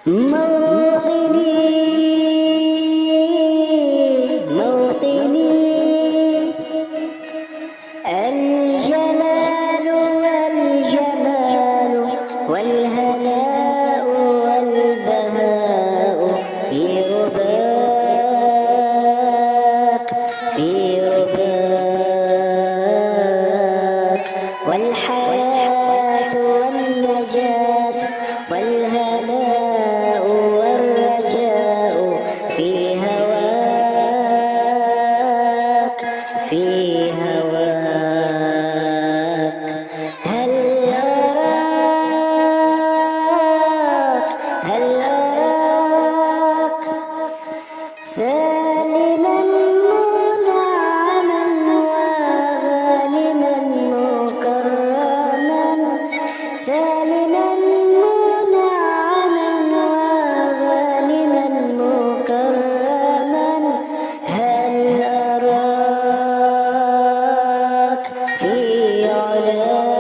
موطني موطني الجلال والجمال والهناء والبهاء في رباك في رباك والحياة والنجاة والهناء والرجاء في هواك في هواك هل أراك سالما منعما وغانما مكرما سالما منعما وغانما مكرما هل أراك في علاك